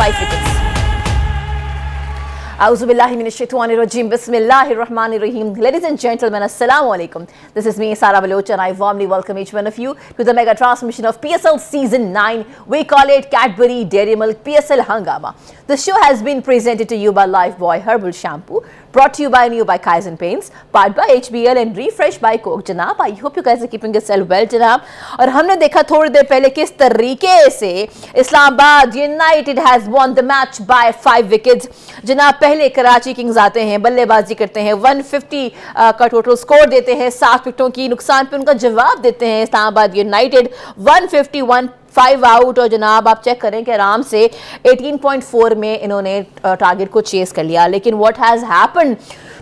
5 wickets. Auzubillahiminash-shaytanir-rajim. Bismillahir-rahmanir-rahim. Ladies and gentlemen, assalamu alaikum. This is me, Sara Baloch, and I warmly welcome each one of you to the mega transmission of PSL Season 9. We call it Cadbury Dairy Milk PSL Hangama. The show has been presented to you by Lifebuoy Herbal Shampoo, brought to you by Kaizen Paints, powered by HBL and refreshed by Coke. Janab, I hope you guys are keeping yourself well, Janab. और हमने देखा थोड़ी देर पहले किस तरीके से Islamabad United has won the match by 5 wickets. जनाब, पहले कराची किंग्स आते हैं, बल्लेबाजी करते हैं, 150 का टोटल स्कोर देते हैं, 7 विकेटों की नुकसान पे उनका जवाब देते हैं इस्लामाबाद यूनाइटेड, 151 5 आउट। और जनाब आप चेक करें कि आराम से 18.4 में इन्होंने टारगेट को चेस कर लिया। लेकिन what has happened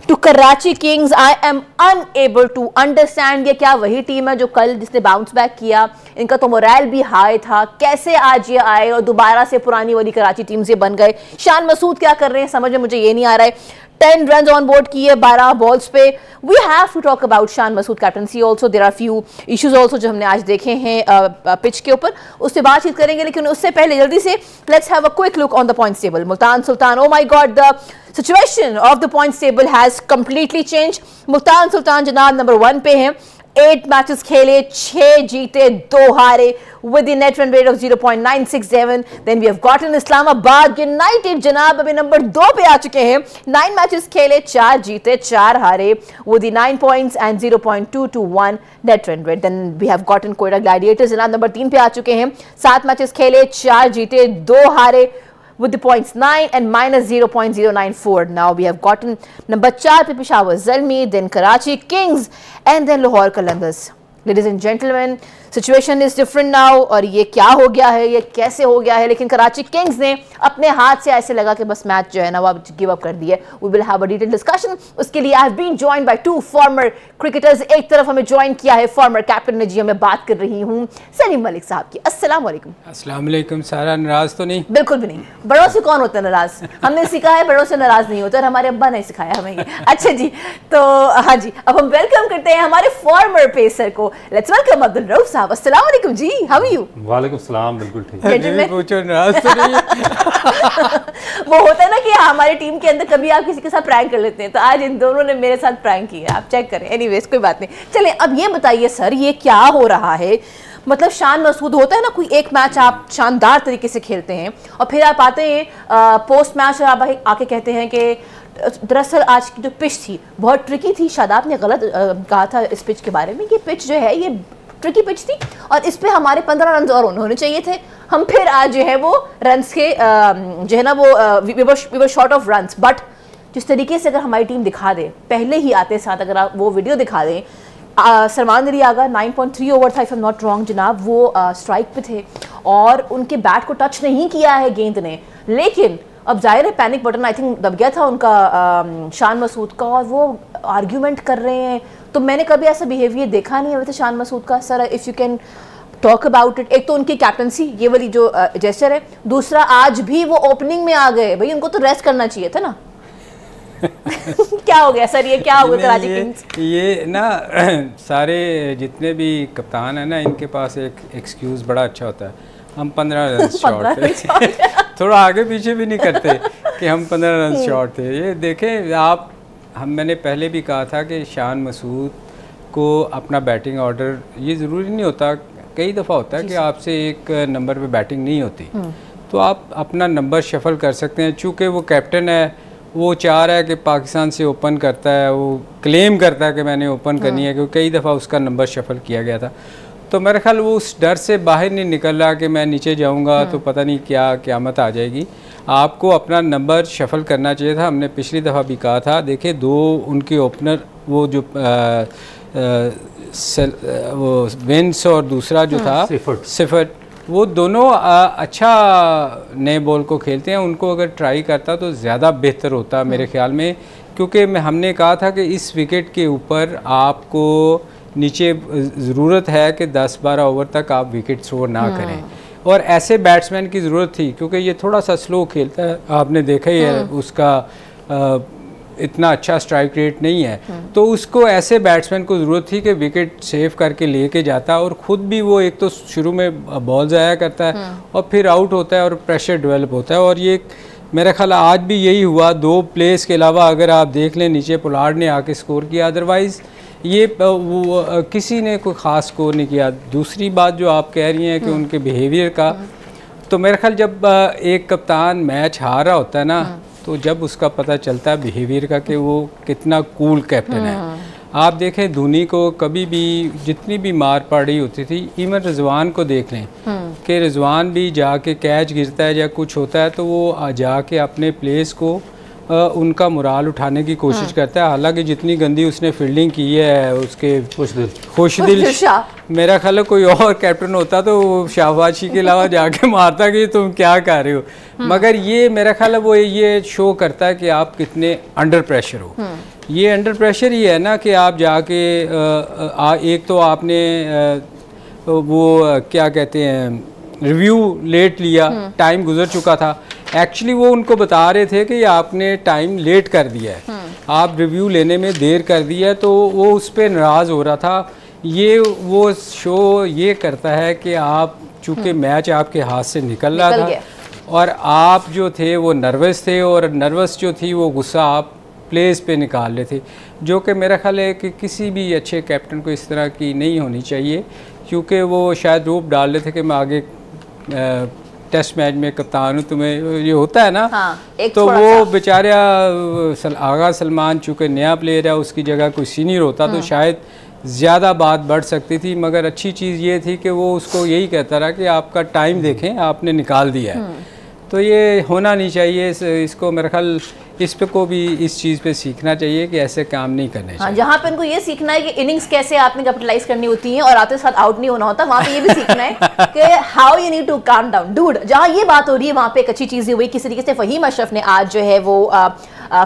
to Karachi Kings, I am unable to understand. ये क्या वही टीम है जो कल जिसने बाउंस बैक किया? इनका तो मोरल भी हाई था, कैसे आज ये आए और दोबारा से पुरानी वाली कराची टीम से बन गए? शान मसूद क्या कर रहे हैं समझ में मुझे ये नहीं आ रहा है। 10 रन ऑन बोर्ड किए 12 बॉल्स पे। We have to talk about Shan Masood captaincy also. There are few issues also जो हमने आज देखे हैं पिच के ऊपर, उससे बातचीत करेंगे। लेकिन उससे पहले जल्दी से let's have a quick look on the points table. Multan Sultan, oh my God, the situation of the points table has completely change. Multan Sultan जनाब नंबर 1 पे हैं, 8 मैचेस खेले, 6 जीते 2 हारे with the net run rate of 0.967. Then we have gotten Islamabad United जनाब अभी number 2 पे आ चुके हैं, 9 मैचेस खेले, 4 जीते 4 हारे with the 9 points and 0.221 net run rate. Then we have gotten Quetta Gladiators जनाब नंबर 3 पे आ चुके हैं, 7 मैचेस खेले, 4 जीते 2 हारे with the points 9 and minus 0.094. Now we have gotten number 4 पे Peshawar Zalmi, then Karachi Kings and then Lahore Qalandars. Ladies and gentlemen, situation is different now. और ये क्या हो गया है, ये कैसे हो गया है? लेकिन कराची किंग्स ने अपने हाथ से ऐसे लगा कि बस मैच जो है ना वो अब गिव अप कर दिया। We will have a detail discussion. उसके लिए I have been joined by 2 former cricketers. एक तरफ हमें ज्वाइन किया है फॉर्मर कैप्टन ने जी, मैं बात कर रही हूँ सलीम मलिक साहब की। अस्सलाम वालेकुम। अस्सलाम वालेकुम। सारा नाराज तो नहीं? बिल्कुल भी नहीं। बड़ों से कौन होता है नाराज? हमने सीखा है बड़ों से नाराज नहीं होता, और हमारे अब्बा ने सिखाया हमें ये। अच्छा जी, तो हाँ जी, अब हम वेलकम करते हैं हमारे फॉर्मर पेसर को। लेट्स वेलकम अब्दुल रऊफ साहब। अस्सलाम वालेकुम जी, हाउ आर यू? वालेकुम सलाम, बिल्कुल ठीक है। पूछो नाराज तो नहीं वो होता है ना कि हमारी टीम के अंदर कभी आप किसी के साथ प्रैंक कर लेते हैं, तो आज इन दोनों ने मेरे साथ प्रैंक किया, आप चेक करें। एनीवेज कोई बात नहीं। चलें अब ये बताइए सर, ये क्या हो रहा है? मतलब शान मसूद होता है ना, कोई एक मैच आप शानदार तरीके से खेलते हैं और फिर आप आते हैं पोस्ट मैच आप आके कहते हैं कि दरअसल आज की जो पिच थी बहुत ट्रिकी थी। शादाब ने गलत कहा था इस पिच के बारे में, ये पिच जो है ये ट्रिकी पिच थी और इस पे हमारे 15 रन और होने चाहिए थे। हम फिर आज जो है वो रन्स के जो है ना वो we were short of runs. But जिस तरीके से अगर हमारी टीम दिखा दे, पहले ही आते साथ अगर आप वो वीडियो दिखा दें, सलमान अली आगा 9.3 ओवर था if I am not wrong जनाब, वो स्ट्राइक पे थे और उनके बैट को टच नहीं किया है गेंद ने। लेकिन अब जाहिर है पैनिक बटन आई थिंक दब गया था उनका शान मसूद का, और वो आर्ग्यूमेंट कर रहे हैं। तो मैंने कभी ऐसा बिहेवियर देखा नहीं है वैसे शान मसूद का। Sir if you can talk about it. एक तो उनकी कैप्टनसी ये वाली जो जेस्चर है, दूसरा आज भी वो ओपनिंग में आ गए, भाई उनको तो रेस्ट करना चाहिए था ना। क्या हो गया सर, ये क्या हो गया कराची किंग्स? ये ना सारे जितने भी कप्तान है ना, इनके पास एक एक्सक्यूज़ बड़ा अच्छा होता है, हम 15 रन शॉर्ट थे। थोड़ा आगे पीछे भी नहीं करते कि हम 15 रन शॉर्ट थे। ये देखें आप, मैंने पहले भी कहा था कि शान मसूद को अपना बैटिंग ऑर्डर, ये ज़रूरी नहीं होता, कई दफ़ा होता है कि आपसे एक नंबर पे बैटिंग नहीं होती तो आप अपना नंबर शफल कर सकते हैं। चूँकि वो कैप्टन है, वो चाह रहा है कि पाकिस्तान से ओपन करता है, वो क्लेम करता है कि मैंने ओपन करनी है, क्योंकि कई दफ़ा उसका नंबर शफल किया गया था। तो मेरे ख्याल वो उस डर से बाहर नहीं निकल रहा कि मैं नीचे जाऊंगा तो पता नहीं क्या क़यामत आ जाएगी। आपको अपना नंबर शफल करना चाहिए था। हमने पिछली दफ़ा भी कहा था, देखिए 2 उनके ओपनर, वो जो वो विंस और दूसरा जो था सिफर, वो दोनों अच्छा नए बॉल को खेलते हैं। उनको अगर ट्राई करता तो ज़्यादा बेहतर होता मेरे ख्याल में, क्योंकि हमने कहा था कि इस विकेट के ऊपर आपको नीचे ज़रूरत है कि 10-12 ओवर तक आप विकेट थ्रो ना करें, और ऐसे बैट्समैन की ज़रूरत थी क्योंकि ये थोड़ा सा स्लो खेलता है। आपने देखा ही है उसका इतना अच्छा स्ट्राइक रेट नहीं है, तो उसको ऐसे बैट्समैन को ज़रूरत थी कि विकेट सेव करके लेके जाता, और ख़ुद भी वो एक तो शुरू में बॉल ज़ाया करता है और फिर आउट होता है और प्रेशर डेवलप होता है। और ये मेरा ख्याल आज भी यही हुआ, 2 प्लेस के अलावा अगर आप देख लें नीचे पोलार्ड ने आके स्कोर किया, अदरवाइज़ ये किसी ने कोई ख़ास स्कोर नहीं किया। दूसरी बात जो आप कह रही हैं कि उनके बिहेवियर का, तो मेरा ख्याल जब एक कप्तान मैच हार रहा होता है ना, तो जब उसका पता चलता है बिहेवियर का कि वो कितना कूल कैप्टन है। आप देखें धोनी को कभी भी जितनी भी मार पड़ रही होती थी, इवन रिजवान को देख लें कि रिजवान भी जाके कैच गिरता है या कुछ होता है तो वो जाके अपने प्लेस को उनका मुराल उठाने की कोशिश करता है। हालांकि जितनी गंदी उसने फील्डिंग की है, उसके खुशदिल मेरा ख्याल है कोई और कैप्टन होता तो शाबाशी के अलावा जाके मारता कि तुम क्या कर रहे हो। मगर ये मेरा ख्याल है वो ये शो करता है कि आप कितने अंडर प्रेशर हो। ये अंडर प्रेशर ही है ना कि आप जाके एक तो आपने वो क्या कहते हैं रिव्यू लेट लिया, टाइम गुजर चुका था। एक्चुअली वो उनको बता रहे थे कि आपने टाइम लेट कर दिया है, आप रिव्यू लेने में देर कर दिया है, तो वो उस पर नाराज़ हो रहा था। ये वो शो ये करता है कि आप चूँकि मैच आपके हाथ से निकल रहा था और आप जो थे वो नर्वस थे, और नर्वस जो थी वो गुस्सा आप प्लेस पे निकाल रहे थे, जो कि मेरा ख्याल है कि किसी भी अच्छे कैप्टन को इस तरह की नहीं होनी चाहिए, क्योंकि वो शायद रूप डाल रहे थे कि मैं आगे टेस्ट मैच में कप्तान हूँ, तुम्हें ये होता है ना। तो वो बेचारा आगा सलमान चूँकि नया प्लेयर है, उसकी जगह कोई सीनियर होता तो शायद ज़्यादा बात बढ़ सकती थी। मगर अच्छी चीज़ ये थी कि वो उसको यही कहता रहा कि आपका टाइम देखें, आपने निकाल दिया है। तो ये होना नहीं चाहिए। इसको मेरा ख्याल इस पे को भी इस चीज़ पे सीखना चाहिए कि ऐसे काम नहीं करने चाहिए। जहाँ पे उनको ये सीखना है कि इनिंग्स कैसे आपने कैपिटलाइज करनी होती है और आते साथ आउट नहीं होना होता, वहाँ पे ये भी सीखना है कि how you need to calm down dude. जहाँ ये बात हो रही है वहाँ पे एक अच्छी चीज़ हुई, किस तरीके से फहीम अशरफ ने आज जो है वो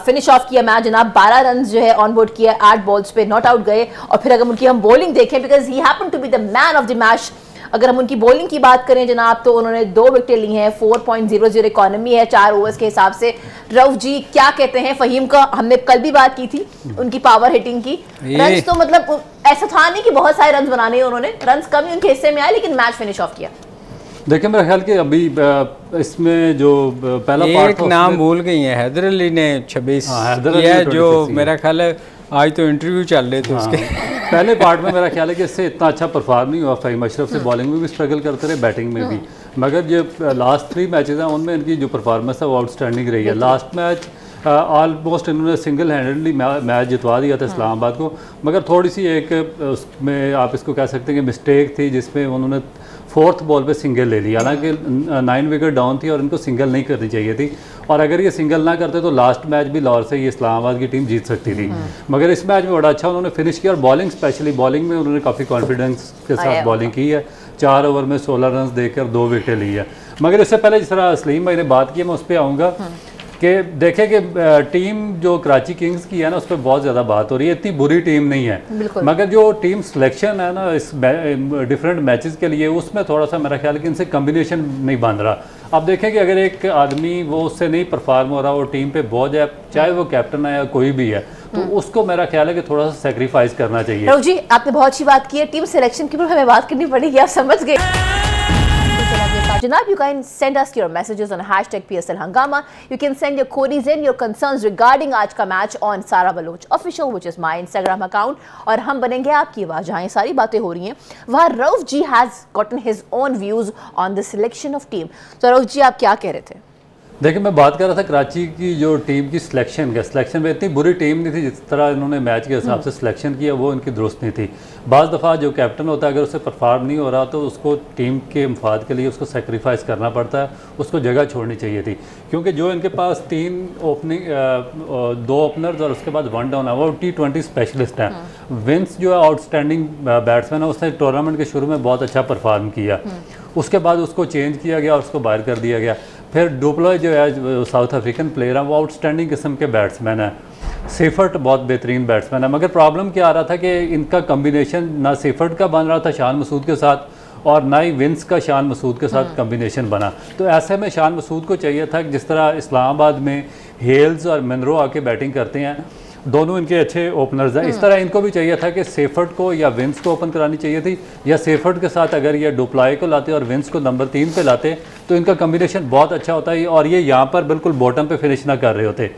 फिनिश ऑफ किया मैच जनाब। 12 रन जो है ऑन बोर्ड किया, 8 बॉल्स पे नॉट आउट गए। और फिर अगर उनकी हम बॉलिंग देखें, because he happen to be the man of the match, अगर हम उनकी बॉलिंग की बात करें जनाब, तो उन्होंने 2 विकेटें ली हैं, 4.00 इकोनॉमी है 4 ओवर्स के हिसाब से। रऊफ जी क्या कहते हैं फहीम का? हमने कल भी बात की थी उनकी पावर हिटिंग की। रन्स तो मतलब ऐसा था नहीं कि बहुत सारे रन्स बनाने हैं उन्होंने, रन्स कम ही उनके हिस्से में आए, लेकिन मैच फिनिश ऑफ किया। देखिए मेरा ख्याल कि अभी इसमें जो पहला एक नाम भूल गई है, हैदर अली ने 26 किया, जो मेरा ख्याल है आज तो इंटरव्यू चल रहे थे उसके। पहले पार्ट में मेरा ख्याल है कि इससे इतना अच्छा परफॉर्म नहीं हुआ। फहीम अशरफ से बॉलिंग में भी स्ट्रगल करते रहे, बैटिंग में भी। मगर जो लास्ट 3 मैचेस हैं उनमें इनकी जो परफॉर्मेंस है वो आउटस्टैंडिंग रही है। लास्ट मैच ऑलमोस्ट इन्होंने सिंगल हैंडेडली मैच जितवा दिया था इस्लामाबाद को। मगर थोड़ी सी एक उसमें आप इसको कह सकते हैं कि मिस्टेक थी, जिसमें उन्होंने 4th बॉल पे सिंगल ले लिया। हालांकि 9 विकेट डाउन थी और इनको सिंगल नहीं करनी चाहिए थी, और अगर ये सिंगल ना करते तो लास्ट मैच भी लाहौर से ये इस्लामाबाद की टीम जीत सकती थी। मगर इस मैच में बड़ा अच्छा उन्होंने फिनिश किया, और बॉलिंग स्पेशली बॉलिंग में उन्होंने काफ़ी कॉन्फिडेंस के साथ बॉलिंग की है। 4 ओवर में 16 रन देकर 2 विकेटें ली है। मगर इससे पहले जिस तरह सलीम भाई ने बात की, मैं उस पर आऊँगा कि देखें कि टीम जो कराची किंग्स की है ना, उस पर बहुत ज़्यादा बात हो रही है। इतनी बुरी टीम नहीं है, मगर जो टीम सिलेक्शन है ना इस डिफरेंट मैचेस के लिए, उसमें थोड़ा सा मेरा ख्याल है कि इनसे कम्बिनेशन नहीं बन रहा। अब देखें कि अगर एक आदमी वो उससे नहीं परफॉर्म हो रहा, वो टीम पे बोझ है, चाहे वो कैप्टन है या कोई भी है, तो उसको मेरा ख्याल है कि थोड़ा सा सेक्रीफाइस करना चाहिए। रऊफ जी आपने बहुत अच्छी बात की है, टीम सिलेक्शन की हमें बात करनी पड़ेगी, आप समझ गए Janab, you can send us your messages on #PSL Hangama. You can send your queries and your concerns regarding आज का match on Sara Baloch official, which is my Instagram account. और हम बनेंगे आपकी आवाज़। जहाँ सारी बातें हो रही हैं वहाँ रऊफ जी has gotten his own views on the selection of team. तो रऊफ जी आप क्या कह रहे थे? देखिए मैं बात कर रहा था कराची की जो टीम की सिलेक्शन में इतनी बुरी टीम नहीं थी, जिस तरह इन्होंने मैच के हिसाब से सिलेक्शन किया वो इनकी दुरुस्त नहीं थी। बाज़ दफ़ा जो कैप्टन होता है अगर उससे परफॉर्म नहीं हो रहा तो उसको टीम के मफाद के लिए उसको सेक्रीफाइस करना पड़ता है, उसको जगह छोड़नी चाहिए थी। क्योंकि जो इनके पास 2 ओपनर्स और उसके बाद 1 डाउन है, वो T20 स्पेशलिस्ट हैं। विंस जो है आउटस्टैंडिंग बैट्समैन है, उसने टूर्नामेंट के शुरू में बहुत अच्छा परफॉर्म किया, उसके बाद उसको चेंज किया गया और उसको बाहर कर दिया गया। फिर डुप्लो जो है साउथ अफ्रीकन प्लेयर है, वो आउटस्टैंडिंग किस्म के बैट्समैन है। सेफर्ट बहुत बेहतरीन बैट्समैन है, मगर प्रॉब्लम क्या आ रहा था कि इनका कम्बिनेशन ना सेफर्ट का बन रहा था शान मसूद के साथ, और ना ही विंस का शान मसूद के साथ कम्बिनेशन बना। तो ऐसे में शान मसूद को चाहिए था कि जिस तरह इस्लामाबाद में हेल्स और मनरो आके बैटिंग करते हैं, दोनों इनके अच्छे ओपनर्स हैं, इस तरह इनको भी चाहिए था कि सेफर्ट को या विंस को ओपन करानी चाहिए थी, या सेफर्ट के साथ अगर ये डुप्लाई को लाते और विंस को नंबर 3 पे लाते तो इनका कम्बिनेशन बहुत अच्छा होता है और ये यहाँ पर बिल्कुल बॉटम पे फिनिश ना कर रहे होते।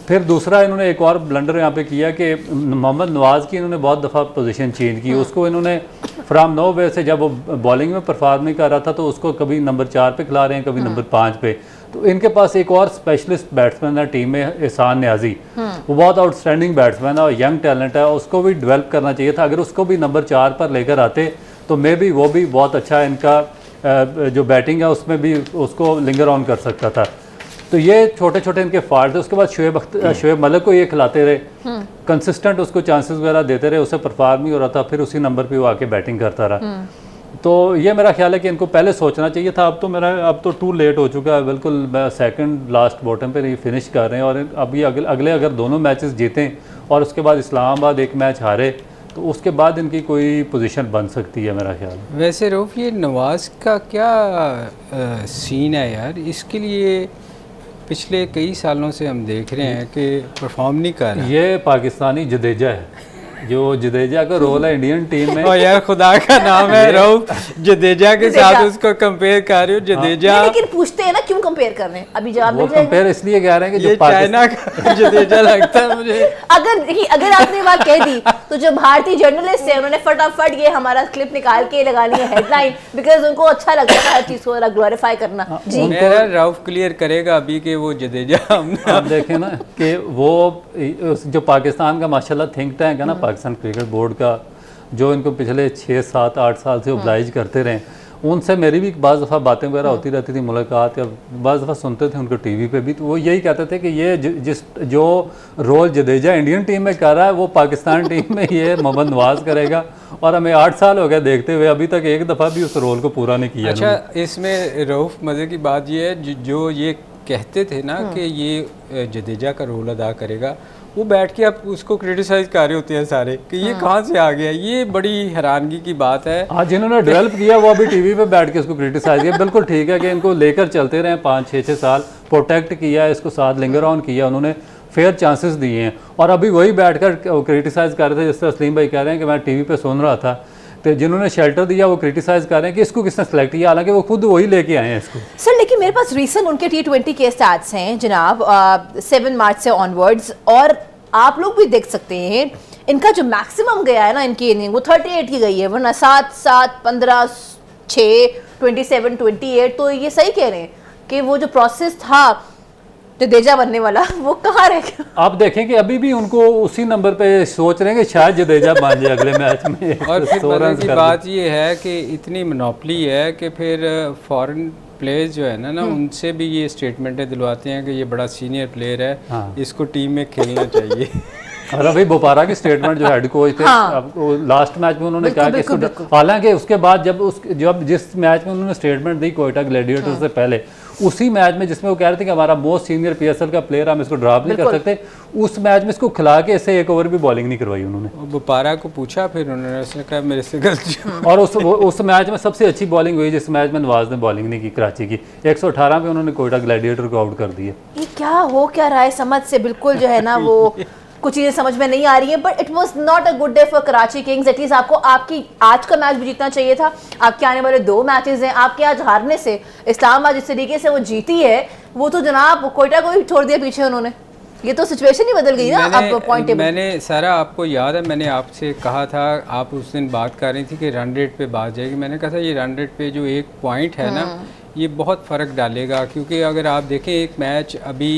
फिर दूसरा इन्होंने एक और ब्लंडर यहाँ पे किया कि मोहम्मद नवाज़ की इन्होंने बहुत दफ़ा पोजीशन चेंज की। उसको इन्होंने फ्राम नो वे से जब वो बॉलिंग में परफॉर्म नहीं कर रहा था तो उसको कभी नंबर 4 पे खिला रहे हैं, कभी नंबर 5 पे। तो इनके पास एक और स्पेशलिस्ट बैट्समैन है टीम में, एहसान न्याजी, वो बहुत आउटस्टैंडिंग बैट्समैन है और यंग टैलेंट है, उसको भी डेवलप करना चाहिए था। अगर उसको भी नंबर 4 पर लेकर आते तो मे भी वो भी बहुत अच्छा इनका जो बैटिंग है उसमें भी उसको लिंगर ऑन कर सकता था। तो ये छोटे छोटे इनके फॉल्ट थे। उसके बाद शोएब मलिक को ये खिलाते रहे, कंसिस्टेंट उसको चांसेस वगैरह देते रहे, उसे परफॉर्म नहीं हो रहा था, फिर उसी नंबर पे वो आके बैटिंग करता रहा। तो ये मेरा ख्याल है कि इनको पहले सोचना चाहिए था। अब तो टू लेट हो चुका है, बिल्कुल सेकंड लास्ट बॉटम पे नहीं फिनिश कर रहे हैं। और अभी अगले अगर दोनों मैचेस जीतें और उसके बाद इस्लामाबाद एक मैच हारे तो उसके बाद इनकी कोई पोजीशन बन सकती है मेरा ख्याल। वैसे रऊफ ये नवाज़ का क्या सीन है यार, इसके लिए पिछले कई सालों से हम देख रहे हैं कि परफॉर्म नहीं कर रहा। ये पाकिस्तानी जडेजा है, जो जडेजा का रोल है इंडियन टीम में। और यार खुदा का नाम है रऊफ, जडेजा के साथ उसको कंपेयर कर रही हो। जडेजा लेकिन पूछते हैं ना क्यों कंपेयर कर रहे हैं, अभी जवाब वो कंपेयर इसलिए कह रहे हैं कि ये चाइना का जडेजा लगता है मुझे। अगर आपने बात कह दी तो जो भारतीय जर्नलिस्ट है उन्होंने फटाफट ये हमारा क्लिप निकाल के लगा ली है हेडलाइन, बिकॉज उनको अच्छा लगता है हर चीज को ग्लोरीफाई फाइट करना। जी मेरा रऊफ क्लियर करेगा अभी कि वो जडेजा आप देखें ना कि वो जो पाकिस्तान का माशाल्लाह थिंक टैंक है ना, पाकिस्तान क्रिकेट बोर्ड का, जो इनको पिछले 6, 7, 8 साल से ऑब्लाइज करते रहे, उनसे मेरी भी बाज़ दफ़ा बातें वगैरह होती रहती थी, मुलाकात, या बाज़ दफ़ा सुनते थे उनको टीवी पे भी, तो वो यही कहते थे कि ये जो रोल जडेजा इंडियन टीम में कर रहा है वो पाकिस्तान टीम में ये मोहम्मद नवाज़ करेगा। और हमें 8 साल हो गए देखते हुए, अभी तक एक दफ़ा भी उस रोल को पूरा नहीं किया। अच्छा, इसमें रऊफ मज़े की बात ये है, जो ये कहते थे ना कि ये जडेजा का रोल अदा करेगा, वो बैठ के अब उसको क्रिटिसाइज कर रहे होते हैं सारे कि ये कहाँ से आ गया। ये बड़ी हैरानगी की बात है। हाँ, जिन्होंने डेवलप किया वो अभी टीवी पे बैठ के उसको क्रिटिसाइज किया। बिल्कुल ठीक है कि इनको लेकर चलते रहे 5-6 साल, प्रोटेक्ट किया, इसको साथ लिंगर ऑन किया, उन्होंने फेयर चांसेस दिए हैं, और अभी वही बैठकर क्रिटिसाइज कर रहे थे। जिस तरह सलीम भाई कह रहे हैं कि मैं टीवी पे सुन रहा था, तो जिन्होंने शेल्टर दिया वो क्रिटिसाइज कर रहे हैं कि इसको किसने सेलेक्ट किया, हालांकि वो खुद वही लेके आए हैं इसको। सर लेकिन मेरे पास रीसेंट उनके T20 के स्टैट्स हैं जनाब, 7 मार्च से ऑनवर्ड्स, और आप लोग भी देख सकते हैं इनका जो मैक्सिमम गया है ना इनकी इनिंग, वो 38 की गई है, वरना 7, 15, 6, 27, 28। तो ये सही कह रहे हैं कि वो जो प्रोसेस था जडेजा बनने वाला वो कहाँ रह गया। आप देखें कि अभी भी उनको उसी नंबर पे सोच रहे हैं कि शायद जडेजा बन जाए अगले मैच में। और फिर मजे की बात ये है कि इतनी मोनोपोली है कि फिर फॉरेन प्लेयर्स जो है ना उनसे भी ये स्टेटमेंटें दिलवाते हैं कि ये बड़ा सीनियर प्लेयर है, हाँ। इसको टीम में खेलना चाहिए। और अभी बोपारा की स्टेटमेंट जो हेड कोच थे, हाँ। लास्ट मैच में उन्होंने कहा कि हालांकि उसके बाद जब जिस मैच में उन्होंने स्टेटमेंट दी कोयटा ग्लैडिएटर से पहले, उसी मैच में जिसमें वो कह रहे थे कि हमारा मोस्ट सीनियर PSL का प्लेयर, हम इसको ड्रॉप नहीं कर सकते, उस मैच में इसको खिला के इससे एक ओवर भी बॉलिंग नहीं करवाई उन्होंने। बोपारा को पूछा, फिर उन्होंने उसने कहा मेरे से गलती। और उस मैच में सबसे अच्छी बॉलिंग हुई जिस मैच में नवाज ने बॉलिंग नहीं की, कराची की 118 पे उन्होंने कोयटा ग्लैडिएटर को आउट कर दिया। ये क्या हो क्या रहा है समझ से बिल्कुल जो है ना वो कुछ चीज़ें समझ में नहीं आ रही है। But it was not a good day for Karachi Kings. At least आपको आपकी आज का मैच भी जीतना चाहिए था। आपके आने वाले 2 मैचेस हैं, आपके आज हारने से इस्लामाबाद जिस तरीके से वो जीती है, वो तो जनाब कोयटा को भी छोड़ दिया पीछे उन्होंने। ये तो सिचुएशन ही बदल गई ना। अब पॉइंट मैंने सारा आपको याद है, मैंने आपसे कहा था, आप उस दिन बात कर रही थी कि रन रेट पे बात जाएगी। मैंने कहा था ये रन रेट पे जो एक पॉइंट है ना, ये बहुत फ़र्क डालेगा। क्योंकि अगर आप देखें एक मैच अभी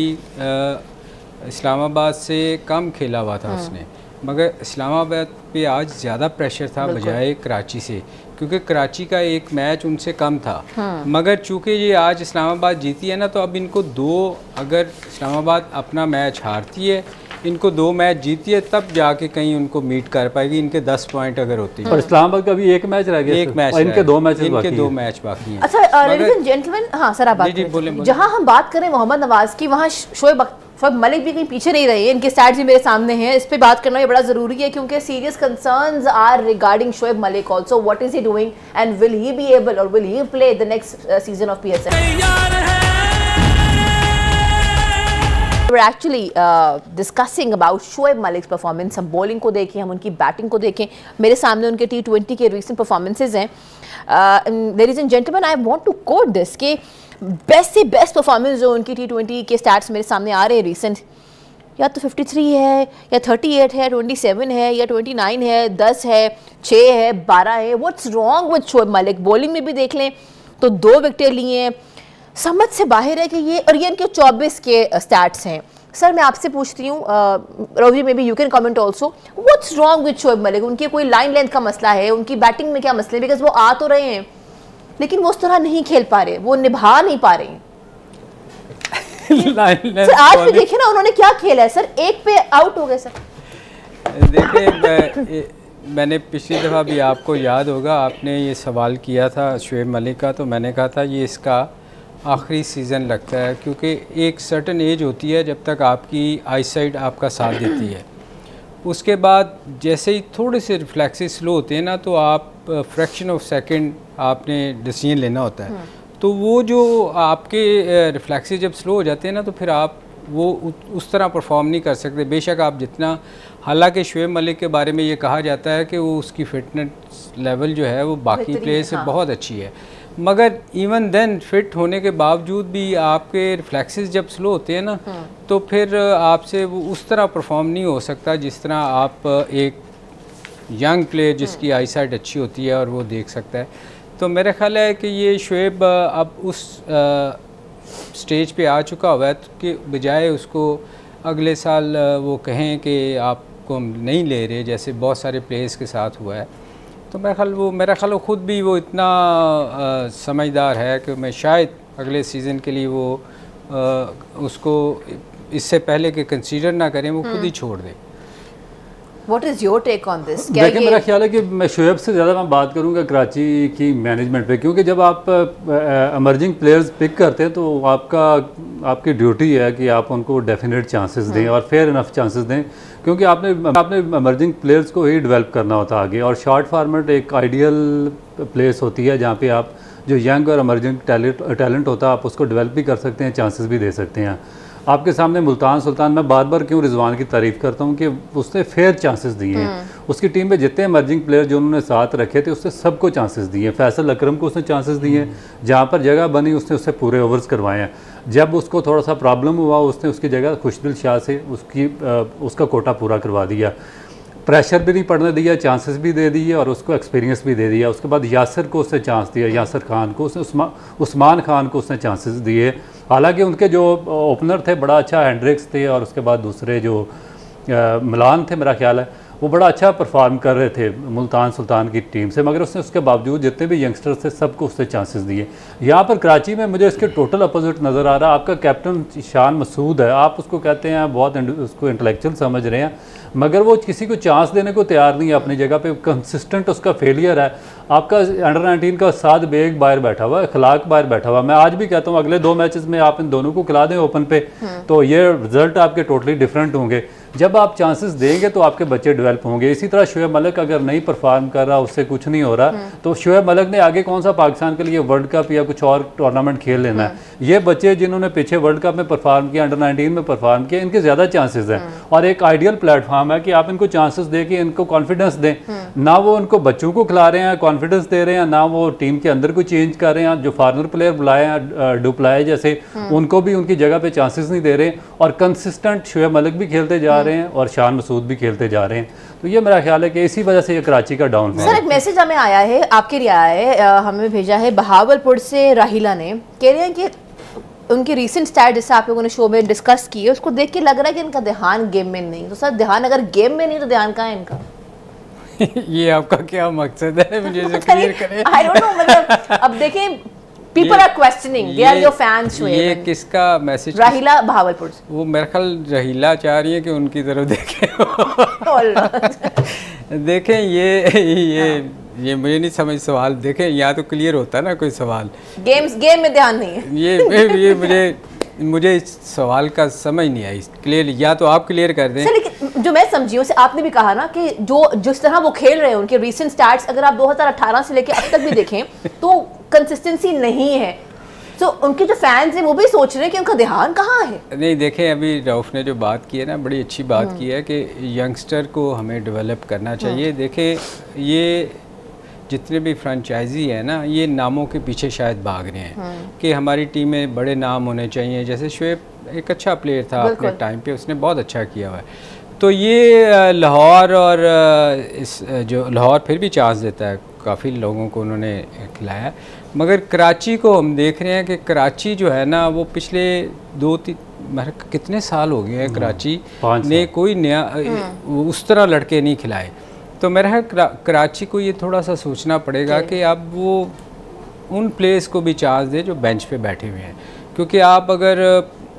इस्लामाबाद से कम खेला हुआ था उसने, मगर इस्लामाबाद पे आज ज़्यादा प्रेशर था बजाय कराची से, क्योंकि कराची का एक मैच उनसे कम था। मगर चूँकि ये आज इस्लामाबाद जीती है ना, तो अब इनको 2, अगर इस्लामाबाद अपना मैच हारती है, इनको 2 मैच जीती है, तब जाके कहीं उनको मीट कर पाएगी। इनके 10 पॉइंट अगर होती है। और इस्लामाबाद का भी एक मैच रह गया, एक मैच, इनके 2 मैच बाकी हैं। अच्छा लेडीज एंड जेंटलमैन, हाँ सर आप बात करें, जहाँ हम बात करें मोहम्मद नवाज की, वहाँ शोएब शोएब मलिक भी कहीं पीछे नहीं रहे, इनके स्टैट्स भी मेरे सामने हैं, इस पे बात करना ये बड़ा ज़रूरी है क्योंकि serious concerns are regarding Shoaib Malik also. What is he doing and will he be able or will he play the next season of PSL? We're actually discussing about Shoaib Malik's performance. हम बॉलिंग को देखें, हम उनकी बैटिंग को देखें. मेरे सामने उनके T20 के recent performances हैं. Ladies and gentlemen, I want to quote this कि बेस्ट से बेस्ट परफॉर्मेंस जो उनकी T20 के स्टैट्स मेरे सामने आ रहे हैं रिसेंट, या तो 53 है या 38 है, 27 है या 29 है, 10 है, 6 है, 12 है. What's wrong with Shoaib Malik? Bowling में भी देख लें तो 2 विकेटें लिए हैं, समझ से बाहर है कि ये, और ये इनके 24 के स्टैट्स हैं. सर मैं आपसे पूछती हूँ, रोवी में भी you can comment also, what's wrong with Shoaib Malik? उनकी कोई लाइन लेंथ का मसला है, उनकी बैटिंग में क्या मसले? बिकॉज वो आ तो रहे हैं लेकिन वो उस तरह नहीं खेल पा रहे, वो निभा नहीं पा रहे. सर आज भी देखिए ना उन्होंने क्या खेला है सर, 1 पे आउट हो गए सर. देखिए मैंने पिछली दफ़ा भी, आपको याद होगा, आपने ये सवाल किया था शोएब मलिक का, तो मैंने कहा था ये इसका आखिरी सीज़न लगता है क्योंकि एक सर्टन एज होती है जब तक आपकी आईसाइट आपका साथ देती है. उसके बाद जैसे ही थोड़े से रिफ्लेक्सेस स्लो होते हैं ना, तो आप फ्रैक्शन ऑफ सेकंड आपने डिसीजन लेना होता है. तो वो जो आपके रिफ्लेक्सेस जब स्लो हो जाते हैं ना, तो फिर आप वो उस तरह परफॉर्म नहीं कर सकते. बेशक आप जितना, हालांकि शोएब मलिक के बारे में ये कहा जाता है कि वो उसकी फिटनेस लेवल जो है वो बाकी प्लेयर से बहुत अच्छी है, मगर इवन देन फिट होने के बावजूद भी आपके रिफ्लेक्सेस जब स्लो होते हैं ना, तो फिर आपसे वो उस तरह परफॉर्म नहीं हो सकता जिस तरह आप एक यंग प्लेयर जिसकी आईसाइट अच्छी होती है और वो देख सकता है. तो मेरा ख्याल है कि ये शोएब अब उस स्टेज पे आ चुका हुआ है कि बजाय उसको अगले साल वो कहें कि आपको नहीं ले रहे, जैसे बहुत सारे प्लेयर्स के साथ हुआ है, तो मेरा ख्याल वो खुद भी वो इतना समझदार है कि मैं शायद अगले सीज़न के लिए वो उसको इससे पहले कि कंसीडर ना करें, वो खुद ही छोड़ दें. What is your take on this? देखिए मेरा ख्याल है कि मैं शोएब से ज़्यादा मैं बात करूंगा कराची की मैनेजमेंट पे, क्योंकि जब आप एमर्जिंग प्लेयर्स पिक करते हैं तो आपकी ड्यूटी है कि आप उनको डेफिनेट चांसेस दें और फेयर इनफ चांसेस दें, क्योंकि आपने एमर्जिंग प्लेयर्स को ही डेवलप करना होता आगे. और शॉर्ट फॉर्मेट एक आइडियल प्लेस होती है जहाँ पे आप जो यंग और एमर्जिंग टैलेंट होता है आप उसको डेवलप भी कर सकते हैं, चांसेस भी दे सकते हैं. आपके सामने मुल्तान सुल्तान, मैं बार बार क्यों रिजवान की तारीफ़ करता हूँ कि उसने फेयर चांसेस दिए हैं. उसकी टीम में जितने एमर्जिंग प्लेयर जो उन्होंने साथ रखे थे उसने सबको चांसेस दिए. फैसल अकरम को उसने चांसेस दिए, जहाँ पर जगह बनी उसने उससे पूरे ओवर्स करवाए हैं. जब उसको थोड़ा सा प्रॉब्लम हुआ उसने उसकी जगह खुशदिल शाह से उसका कोटा पूरा करवा दिया. प्रेशर भी नहीं पड़ने दिया, चांसेस भी दे दिए और उसको एक्सपीरियंस भी दे दिया. उसके बाद यासिर को उसने चांस दिया, यासिर खान को उसने, उस्मान खान को उसने चांसेस दिए. हालांकि उनके जो ओपनर थे बड़ा अच्छा हैंड्रिक्स थे और उसके बाद दूसरे जो मिलान थे मेरा ख्याल है वो बड़ा अच्छा परफॉर्म कर रहे थे मुल्तान सुल्तान की टीम से, मगर उसने उसके बावजूद जितने भी यंगस्टर्स थे सबको उसने चांसेस दिए. यहाँ पर कराची में मुझे इसके टोटल अपोजिट नज़र आ रहा है. आपका कैप्टन शान मसूद है, आप उसको कहते हैं बहुत उसको इंटेलेक्चुअल समझ रहे हैं, मगर वो किसी को चांस देने को तैयार नहीं है. अपनी जगह पे कंसिस्टेंट उसका फेलियर है. आपका अंडर-19 का साद बेग बाहर बैठा हुआ है, खिलाक बाहर बैठा हुआ है. मैं आज भी कहता हूँ अगले 2 मैचेस में आप इन दोनों को खिला दें ओपन पे तो ये रिजल्ट आपके टोटली डिफरेंट होंगे. जब आप चांसेस देंगे तो आपके बच्चे डेवलप होंगे. इसी तरह शोएब मलिक अगर नहीं परफॉर्म कर रहा, उससे कुछ नहीं हो रहा, तो शोएब मलिक ने आगे कौन सा पाकिस्तान के लिए वर्ल्ड कप या कुछ और टूर्नामेंट खेल लेना है. ये बच्चे जिन्होंने पीछे वर्ल्ड कप में परफॉर्म किया, अंडर-19 में परफॉर्म किया, इनके ज़्यादा चांसेस हैं. और एक आइडियल प्लेटफॉर्म है कि आप इनको चांसेस दे के इनको कॉन्फिडेंस दें. ना वो उनको बच्चों को खिला रहे हैं, कॉन्फिडेंस दे रहे हैं, ना वो टीम के अंदर को चेंज कर रहे हैं. जो फॉरनर प्लेयर बुलाए हैं डुप्लाए जैसे, उनको भी उनकी जगह पे चांसेस नहीं दे रहे. और कंसिस्टेंट शोएब मलिक भी खेलते जा रहे हैं और शान मसूद भी खेलते जा रहे हैं. तो ये मेरा ख्याल है कि इसी वजह से ये कराची का डाउन. सर एक मैसेज हमें आया है, आपके लिए आया है, हमें भेजा है बहावलपुर से राहिला ने, कह रहे हैं कि उनकी रीसेंट स्टैट जैसे आप लोगों ने शो में डिस्कस की है उसको देख के लग रहा है कि इनका ध्यान गेम में नहीं. तो सर ध्यान अगर गेम में नहीं तो ध्यान कहाँ है इनका? ये आपका क्या मकसद है, मुझे क्लियर करें. आई डोंट नो, मतलब अब देखें people are questioning, they are your fans. ये किसका मैसेज? राहिला बहावलपुर से. वो मेरे ख्याल राहिला चाह रही है कि उनकी तरफ देखें. देखें ये मुझे नहीं समझ सवाल. देखें यहाँ तो क्लियर होता है ना कोई सवाल. गेम में ध्यान नहीं है. ये मुझे मुझे इस सवाल का समझ नहीं आई क्लियर, या तो आप क्लियर कर दें। लेकिन जो मैं समझी हूँ, आपने भी कहा ना कि जो जिस तरह वो खेल रहे हैं, उनके रीसेंट स्टार्ट्स अगर आप 2018 से लेकर अब तक भी देखें तो कंसिस्टेंसी नहीं है। तो उनके जो फैंस हैं वो भी सोच रहे हैं कि उनका ध्यान कहाँ है। नहीं देखें, अभी रऊफ ने जो बात की है ना, बड़ी अच्छी बात की है कि यंगस्टर को हमें डेवलप करना चाहिए। देखें, ये जितने भी फ्रेंचाइजी है ना, ये नामों के पीछे शायद भाग रहे हैं कि हमारी टीम में बड़े नाम होने चाहिए। जैसे शुएब एक अच्छा प्लेयर था अपने टाइम पे, उसने बहुत अच्छा किया हुआ है। तो ये लाहौर और इस जो लाहौर फिर भी चांस देता है, काफ़ी लोगों को उन्होंने खिलाया, मगर कराची को हम देख रहे हैं कि कराची जो है ना, वो पिछले 2-3 कितने साल हो गए हैं कराची ने कोई नया उस तरह लड़के नहीं खिलाए। तो मेरा कराची को ये थोड़ा सा सोचना पड़ेगा कि अब वो उन प्लेयर्स को भी चांस दे जो बेंच पे बैठे हुए हैं, क्योंकि आप अगर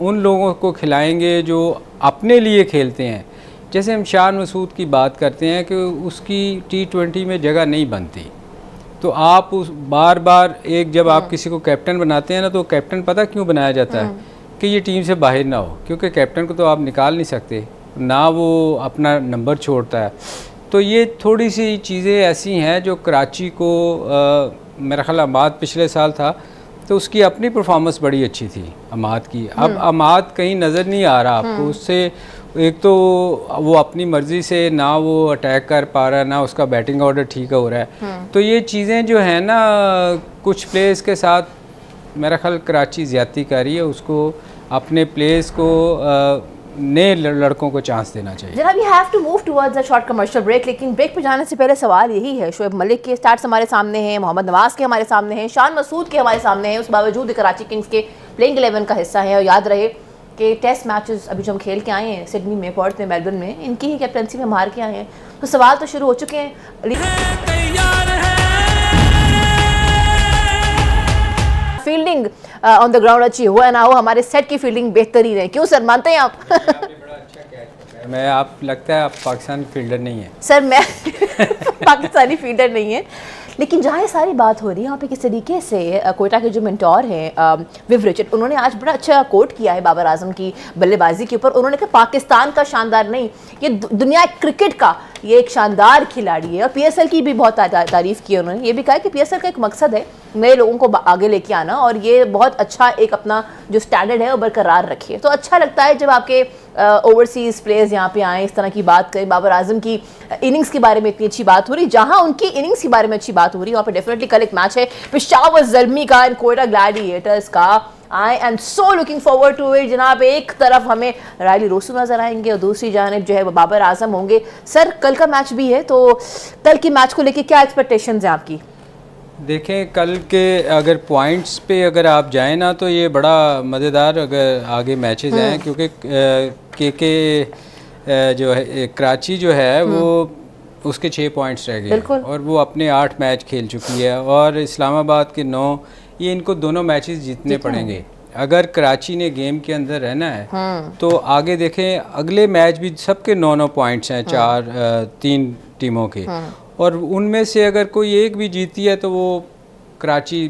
उन लोगों को खिलाएंगे जो अपने लिए खेलते हैं, जैसे हम शान मसूद की बात करते हैं कि उसकी T20 में जगह नहीं बनती, तो आप उस बार बार एक जब आप किसी को कैप्टन बनाते हैं ना, तो कैप्टन पता क्यों बनाया जाता है कि ये टीम से बाहर ना हो, क्योंकि कैप्टन को तो आप निकाल नहीं सकते ना, वो अपना नंबर छोड़ता है। तो ये थोड़ी सी चीज़ें ऐसी हैं जो कराची को मेरा ख्याल अमाद पिछले साल था तो उसकी अपनी परफॉर्मेंस बड़ी अच्छी थी अमाद की। अब अमाद कहीं नज़र नहीं आ रहा आपको, उससे एक तो वो अपनी मर्ज़ी से ना वो अटैक कर पा रहा है, ना उसका बैटिंग ऑर्डर ठीक हो रहा है। तो ये चीज़ें जो है ना, कुछ प्लेयर्स के साथ मेरा ख्याल कराची ज़्यादती कर रही है, उसको अपने प्लेयर्स को नए लड़कों को चांस देना चाहिए। जनाब, we have to move towards a short commercial break, लेकिन ब्रेक पे जाने से पहले सवाल यही है, शोएब मलिक के स्टार्ट्स हमारे सामने हैं, मोहम्मद नवाज के हमारे सामने हैं, शान मसूद के हमारे सामने हैं, उस बावजूद कराची किंग्स के प्लेइंग 11 का हिस्सा है। और याद रहे कि टेस्ट मैचेस अभी जो हम खेल के आए हैं सिडनी में, पर्थ में, मेलबर्न में, इनकी ही कैप्टनसी में हार के आए हैं। तो सवाल तो शुरू हो चुके हैं, फील्डिंग ऑन द ग्राउंड अच्छी हो ना हो, हमारे सेट की फील्डिंग बेहतरीन है। क्यों सर, मानते हैं आप? मैं आप लगता है आप पाकिस्तानी फील्डर नहीं है सर, मैं पाकिस्तानी फील्डर नहीं है, लेकिन जहाँ ये सारी बात हो रही है यहाँ पे किस तरीके से कोयटा के जो मेंटोर हैं विव रिचर्ड, उन्होंने आज बड़ा अच्छा कोट किया है बाबर आजम की बल्लेबाजी के ऊपर। उन्होंने कहा पाकिस्तान का शानदार नहीं, ये दुनिया क्रिकेट का ये एक शानदार खिलाड़ी है। और PSL की भी बहुत तारीफ़ की उन्होंने, ये भी कहा कि PSL का एक मकसद है नए लोगों को आगे लेके आना, और ये बहुत अच्छा एक अपना जो स्टैंडर्ड है वो बरकरार रखिए। तो अच्छा लगता है जब आपके ओवरसीज़ प्लेयर्स यहाँ पे आए, इस तरह की बात करें। बाबर आजम की इनिंग्स के बारे में इतनी अच्छी बात हो रही, जहाँ उनकी इनिंग्स के बारे में अच्छी बात हो रही, वहाँ पे डेफिनेटली कल एक मैच है पेशावर ज़ल्मी का एंड कोयटा ग्लैडिएटर्स का। I am so looking forward to it जनाब। एक तरफ हमें रायली रोसू नजर आएंगे और दूसरी जानिब जो है वो बाबर आजम होंगे। सर, कल का मैच भी है, तो कल के मैच को लेके क्या एक्सपेक्टेशंस हैं आपकी? देखें, कल के अगर पॉइंट्स पे अगर आप जाएं ना, तो ये बड़ा मज़ेदार अगर आगे मैचेस हैं, क्योंकि के जो है कराची जो है वो उसके 6 पॉइंट्स रह गए और वो अपने 8 मैच खेल चुकी है, और इस्लामाबाद के 9, ये इनको दोनों मैचेस जीतने पड़ेंगे अगर कराची ने गेम के अंदर रहना है। तो आगे देखें, अगले मैच भी सबके 9-9 पॉइंट्स हैं, 3 टीमों के, और उनमें से अगर कोई एक भी जीती है तो वो कराची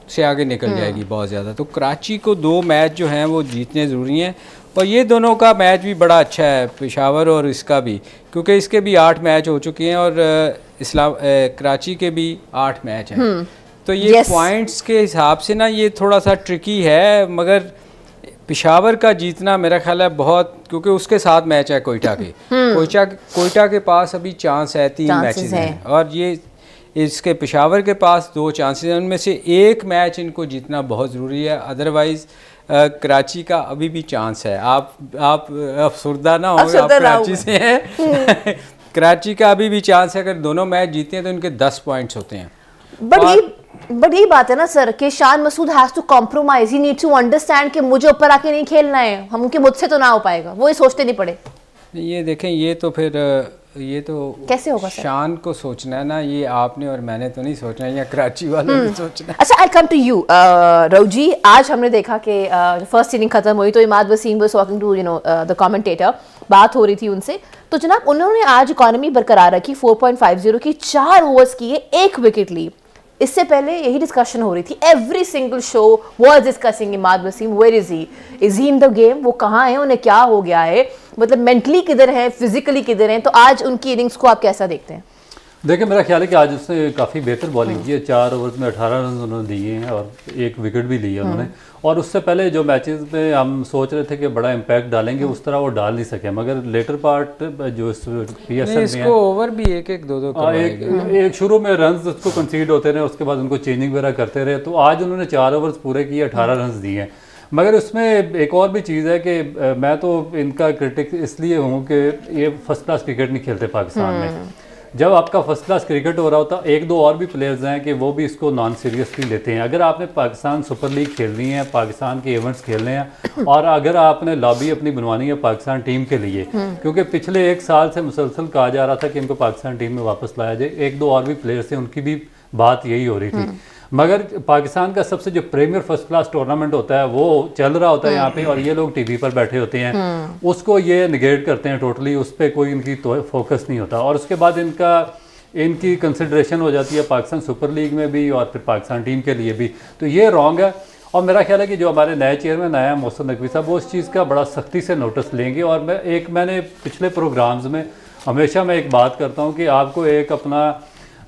से आगे निकल जाएगी बहुत ज़्यादा। तो कराची को 2 मैच जो हैं वो जीतने ज़रूरी हैं, और ये दोनों का मैच भी बड़ा अच्छा है, पेशावर और इसका भी, क्योंकि इसके भी 8 मैच हो चुके हैं और कराची के भी 8 मैच हैं। तो ये पॉइंट्स के हिसाब से ना ये थोड़ा सा ट्रिकी है, मगर पेशावर का जीतना मेरा ख्याल है बहुत, क्योंकि उसके साथ मैच है कोयटा के। कोयटा के पास अभी चांस है, 3 मैचेस हैं, और ये इसके पेशावर के पास 2 चांसेस हैं, उनमें से एक मैच इनको जीतना बहुत ज़रूरी है। अदरवाइज़ कराची का अभी भी चांस है। आप अफसुरदा ना हो, आप कराची से हैं कराची का अभी भी चांस है, अगर दोनों मैच जीते हैं तो इनके 10 पॉइंट्स होते हैं। बट ये बात है ना सर कि Shan Masood has to compromise, he need to understand कि मुझे ऊपर आके नहीं खेलना है, हमके मुझसे तो ना हो पाएगा, वो ये सोचते नहीं पड़े। ये देखें, ये तो फिर ये तो कैसे होगा सर? शान को सोचना है ना, ये आपने और मैंने तो नहीं सोचना है, या कराची वालों ने सोचना है। अच्छा, आई कम टू यू रऊजी, आज हमने देखा कि फर्स्ट इनिंग खत्म हुई तो Imad Wasim was talking to the commentator, बात हो रही थी उनसे, तो जनाब उन्होंने आज इकॉनमी बरकरार रखी, 4.50 की 4 ओवर्स किए, 1 विकेट ली। इससे पहले यही डिस्कशन हो रही थी, every single show was discussing Imad Wasim, where is he in the game, वो कहाँ है, उन्हें क्या हो गया है, मतलब मेंटली किधर है, फिजिकली किधर है। तो आज उनकी इनिंग्स को आप कैसा देखते हैं? देखिए मेरा ख्याल है कि आज उसने काफ़ी बेहतर बॉलिंग की है, 4 ओवर में 18 रन उन्होंने दिए हैं और 1 विकेट भी लिया उन्होंने। और उससे पहले जो मैचेस में हम सोच रहे थे कि बड़ा इम्पैक्ट डालेंगे, उस तरह वो डाल नहीं सके, मगर लेटर पार्ट जो PSL में इसको ओवर भी एक 2-2 एक शुरू में रन्स उसको कंसीड होते रहे, उसके बाद उनको चेंजिंग वगैरह करते रहे। तो आज उन्होंने 4 ओवर्स पूरे किए, 18 रन दिए हैं। मगर उसमें एक और भी चीज़ है कि मैं तो इनका क्रिटिक इसलिए हूँ कि ये फर्स्ट क्लास क्रिकेट नहीं खेलते पाकिस्तान में। जब आपका फर्स्ट क्लास क्रिकेट हो रहा होता, 1-2 और भी प्लेयर्स हैं कि वो भी इसको नॉन सीरियसली लेते हैं। अगर आपने पाकिस्तान सुपर लीग खेलनी है, पाकिस्तान के इवेंट्स खेलने हैं, और अगर आपने लॉबी अपनी बनवानी है पाकिस्तान टीम के लिए, क्योंकि पिछले 1 साल से मुसलसल कहा जा रहा था कि इनको पाकिस्तान टीम में वापस लाया जाए, 1-2 और भी प्लेयर्स थे, उनकी भी बात यही हो रही थी। मगर पाकिस्तान का सबसे जो प्रीमियर फर्स्ट क्लास टूर्नामेंट होता है वो चल रहा होता है यहाँ पे, और ये लोग टीवी पर बैठे होते हैं, उसको ये निगेट करते हैं टोटली, उस पर कोई इनकी फोकस नहीं होता। और उसके बाद इनकी कंसिडरेशन हो जाती है पाकिस्तान सुपर लीग में भी और फिर पाकिस्तान टीम के लिए भी। तो ये रॉन्ग है। और मेरा ख्याल है कि जो हमारे नए चेयरमैन आया मोहसिन नकवी साहब, वो इस चीज़ का बड़ा सख्ती से नोटिस लेंगे। और मैंने पिछले प्रोग्राम्स में हमेशा मैं एक बात करता हूँ कि आपको एक अपना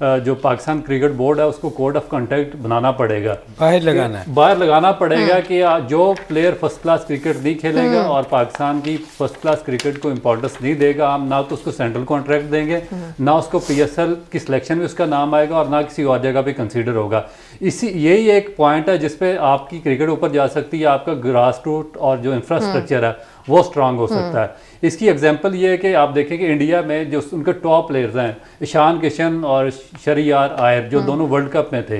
जो पाकिस्तान क्रिकेट बोर्ड है उसको कोड ऑफ कंडक्ट बनाना पड़ेगा, बाहर लगाना पड़ेगा कि जो प्लेयर फर्स्ट क्लास क्रिकेट नहीं खेलेगा और पाकिस्तान की फर्स्ट क्लास क्रिकेट को इंपॉर्टेंस नहीं देगा, हम ना तो उसको सेंट्रल कॉन्ट्रैक्ट देंगे, ना उसको PSL की सिलेक्शन में उसका नाम आएगा, और ना किसी और जगह पे कंसीडर होगा। यही एक पॉइंट है जिसपे आपकी क्रिकेट ऊपर जा सकती है, आपका ग्रास रूट और जो इंफ्रास्ट्रक्चर है वो स्ट्रांग हो सकता है। इसकी एग्जांपल ये है कि आप देखें कि इंडिया में जो उनके टॉप प्लेयर्स हैं, ईशान किशन और शहरियार आयर, जो दोनों वर्ल्ड कप में थे,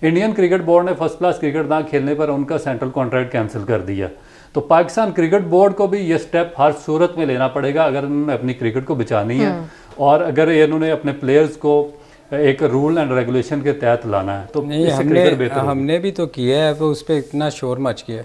इंडियन क्रिकेट बोर्ड ने फर्स्ट क्लास क्रिकेट ना खेलने पर उनका सेंट्रल कॉन्ट्रैक्ट कैंसिल कर दिया। तो पाकिस्तान क्रिकेट बोर्ड को भी ये स्टेप हर सूरत में लेना पड़ेगा अगर उन्होंने अपनी क्रिकेट को बचानी है, और अगर इन्होंने अपने प्लेयर्स को एक रूल एंड रेगुलेशन के तहत लाना है। तो हमने भी तो किया है, उस पर इतना शोर मच गया।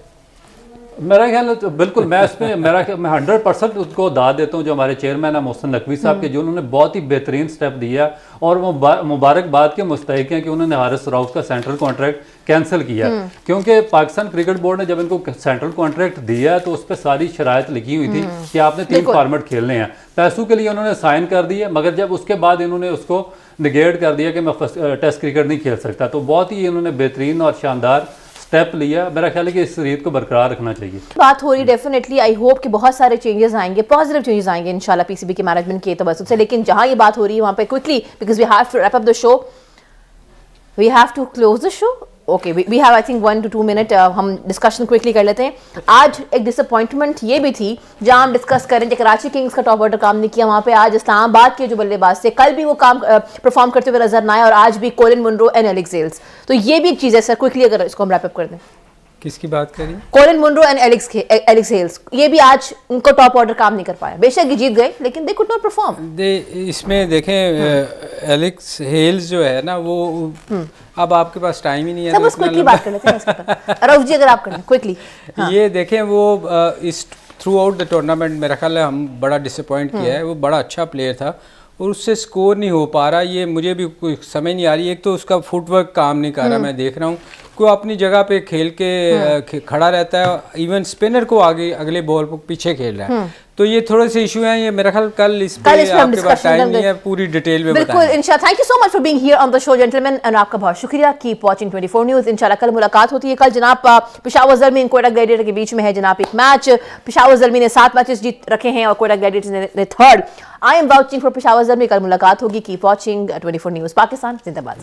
मेरा ख्याल है तो बिल्कुल मैं 100% उसको दाद देता हूँ जो हमारे चेयरमैन है मोहसिन नकवी साहब के, जो उन्होंने बहुत ही बेहतरीन स्टेप दिया, और वो मुबारकबाद के मुस्तहिक हैं कि उन्होंने हारिस राउफ का सेंट्रल कॉन्ट्रैक्ट कैंसिल किया। क्योंकि पाकिस्तान क्रिकेट बोर्ड ने जब इनको सेंट्रल कॉन्ट्रैक्ट दिया तो उस पर सारी शराइत लिखी हुई थी कि आपने 3 फॉर्मेट खेलने हैं, पैसों के लिए उन्होंने साइन कर दिए, मगर जब उसके बाद इन्होंने उसको निगेट कर दिया कि मैं टेस्ट क्रिकेट नहीं खेल सकता। तो बहुत ही इन्होंने बेहतरीन और शानदार स्टेप लिया। मेरा ख्याल है कि इस रीत को बरकरार रखना चाहिए। बात हो रही डेफिनेटली, आई होप कि बहुत सारे चेंजेस आएंगे, पॉजिटिव चेंजेस आएंगे इंशाल्लाह PCB के मैनेजमेंट के तवज्जुह से। लेकिन जहां ये बात हो रही है वहां पे quickly, because we have to wrap up the show, we have to close the show. Okay, we have I think 1 to 2 minute, हम डिस्कशन क्विकली कर लेते हैं। आज एक डिसअपॉइंटमेंट ये भी थी जहां हम डिस्कस करें कि कराची किंग्स का टॉप ऑर्डर काम नहीं किया, वहां पे आज इस्लामाबाद के जो बल्लेबाज थे कल भी वो काम परफॉर्म करते हुए नजर ना आए, और आज भी Colin Munro and Alex Hales. तो ये भी एक चीज़ है सर, क्विकली अगर इसको हम रैप अप कर दें। किसकी बात करिए? Colin Munro and Alex Hales, ये भी आज उनको टॉप ऑर्डर काम नहीं कर पाया। बेशक ये जीत गए लेकिन दे कुड नॉट परफॉर्म। इसमें देखें एलेक्स हेल्स जो है ना, वो अब आपके पास टाइम ही नहीं है, तो बस क्विकली बात कर लेते हैं इसके ऊपर। रऊफ जी अगर आप करें क्विकली। ये देखें वो इस थ्रू आउट द टूर्नामेंट मेरा ख्याल है हम बड़ा डिसअपॉइंट किया है। वो बड़ा अच्छा प्लेयर था और उससे स्कोर नहीं हो पा रहा, ये मुझे भी कोई समझ नहीं आ रही। एक तो उसका फुटवर्क काम नहीं कर रहा, मैं देख रहा हूँ को अपनी जगह पे खेल के खड़ा रहता है, इवन स्पिनर को आगे अगले बॉल पर पीछे खेल रहा है। तो ये थोड़े से इशू हैं, ये मेरा ख्याल कल इस पे आपके पास टाइम नहीं है पूरी डिटेल में बिल्कुल इंशाल्लाह। Thank you so much for being here on the show gentleman, and आपका बहुत शुक्रिया। Keep watching 24 news. इंशाल्लाह कल मुलाकात होती है। कल जनाब पेशावर ज़ल्मी कोयटा ग्लैडिएटर के बीच में है जनाब एक मैच। पेशावर ज़ल्मी ने 7 मैचेस जीत रखे हैं और कोयटा ग्लैडिएटर ने 3rd। I am watching for Peshawar Zalmi. कल मुलाकात होगी। Keep watching 24 news. पाकिस्तान जिंदाबाद।